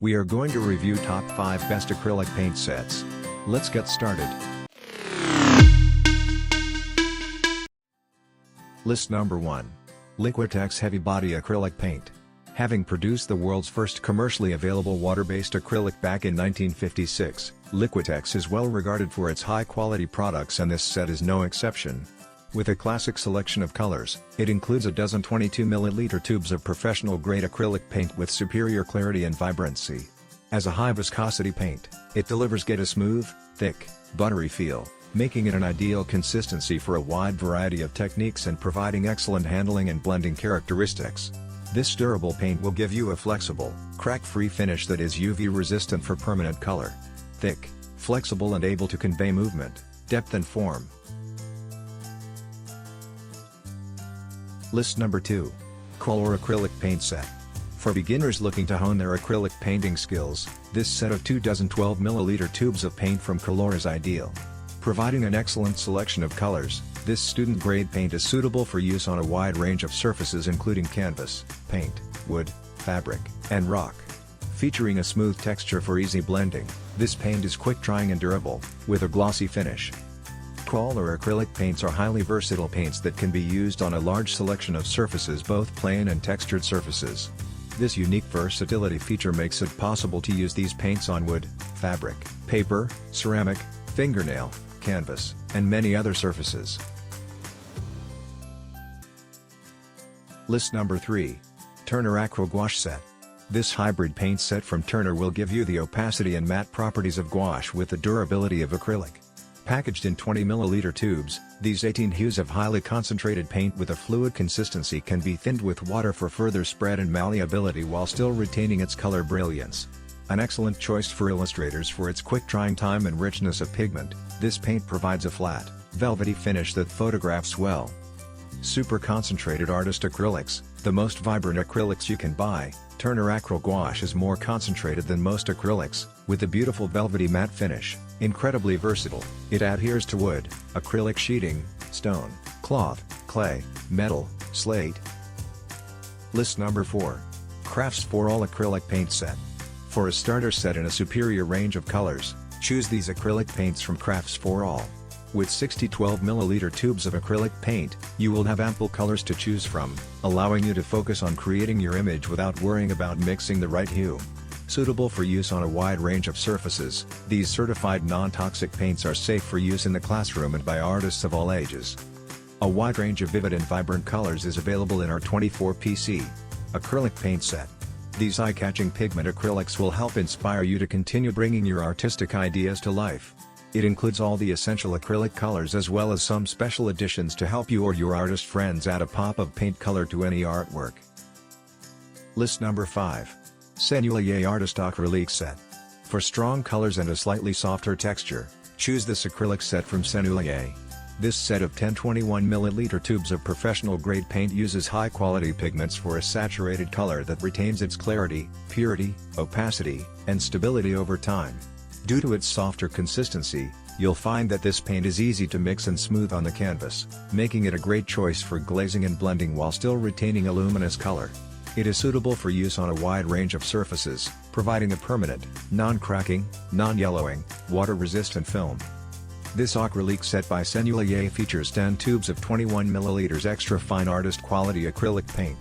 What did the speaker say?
We are going to review top 5 best acrylic paint sets. Let's get started. List number 1. Liquitex Heavy Body Acrylic Paint. Having produced the world's first commercially available water-based acrylic back in 1956, Liquitex is well regarded for its high-quality products, and this set is no exception. With a classic selection of colors, it includes a dozen 22ml tubes of professional-grade acrylic paint with superior clarity and vibrancy. As a high-viscosity paint, it delivers a smooth, thick, buttery feel, making it an ideal consistency for a wide variety of techniques and providing excellent handling and blending characteristics. This durable paint will give you a flexible, crack-free finish that is UV-resistant for permanent color. Thick, flexible and able to convey movement, depth and form. List number 2. Color Acrylic Paint Set. For beginners looking to hone their acrylic painting skills, this set of 2 dozen 12ml tubes of paint from Color is ideal. Providing an excellent selection of colors, this student-grade paint is suitable for use on a wide range of surfaces including canvas, paint, wood, fabric, and rock. Featuring a smooth texture for easy blending, this paint is quick-drying and durable, with a glossy finish. Color acrylic paints are highly versatile paints that can be used on a large selection of surfaces, both plain and textured surfaces. This unique versatility feature makes it possible to use these paints on wood, fabric, paper, ceramic, fingernail, canvas, and many other surfaces. List number 3. Turner Aqua Gouache Set. This hybrid paint set from Turner will give you the opacity and matte properties of gouache with the durability of acrylic. Packaged in 20ml tubes, these 18 hues of highly concentrated paint with a fluid consistency can be thinned with water for further spread and malleability while still retaining its color brilliance. An excellent choice for illustrators for its quick drying time and richness of pigment, this paint provides a flat, velvety finish that photographs well. Super concentrated artist acrylics, the most vibrant acrylics you can buy, Turner Aqua Gouache is more concentrated than most acrylics, with a beautiful velvety matte finish. Incredibly versatile, it adheres to wood, acrylic sheeting, stone, cloth, clay, metal, slate. List number 4. Crafts for All Acrylic Paint Set. For a starter set in a superior range of colors, choose these acrylic paints from Crafts for All. With 60 12ml tubes of acrylic paint, you will have ample colors to choose from, allowing you to focus on creating your image without worrying about mixing the right hue. Suitable for use on a wide range of surfaces, these certified non-toxic paints are safe for use in the classroom and by artists of all ages. A wide range of vivid and vibrant colors is available in our 24PC acrylic paint set. These eye-catching pigment acrylics will help inspire you to continue bringing your artistic ideas to life. It includes all the essential acrylic colors as well as some special additions to help you or your artist friends add a pop of paint color to any artwork. List number 5. Senolier Artist Acrylic Set. For strong colors and a slightly softer texture, choose this acrylic set from Senolier. This set of 10 21ml tubes of professional-grade paint uses high-quality pigments for a saturated color that retains its clarity, purity, opacity, and stability over time. Due to its softer consistency, you'll find that this paint is easy to mix and smooth on the canvas, making it a great choice for glazing and blending while still retaining a luminous color. It is suitable for use on a wide range of surfaces, providing a permanent, non-cracking, non-yellowing, water-resistant film. This acrylic set by Senolier features 10 tubes of 21ml extra fine artist quality acrylic paint.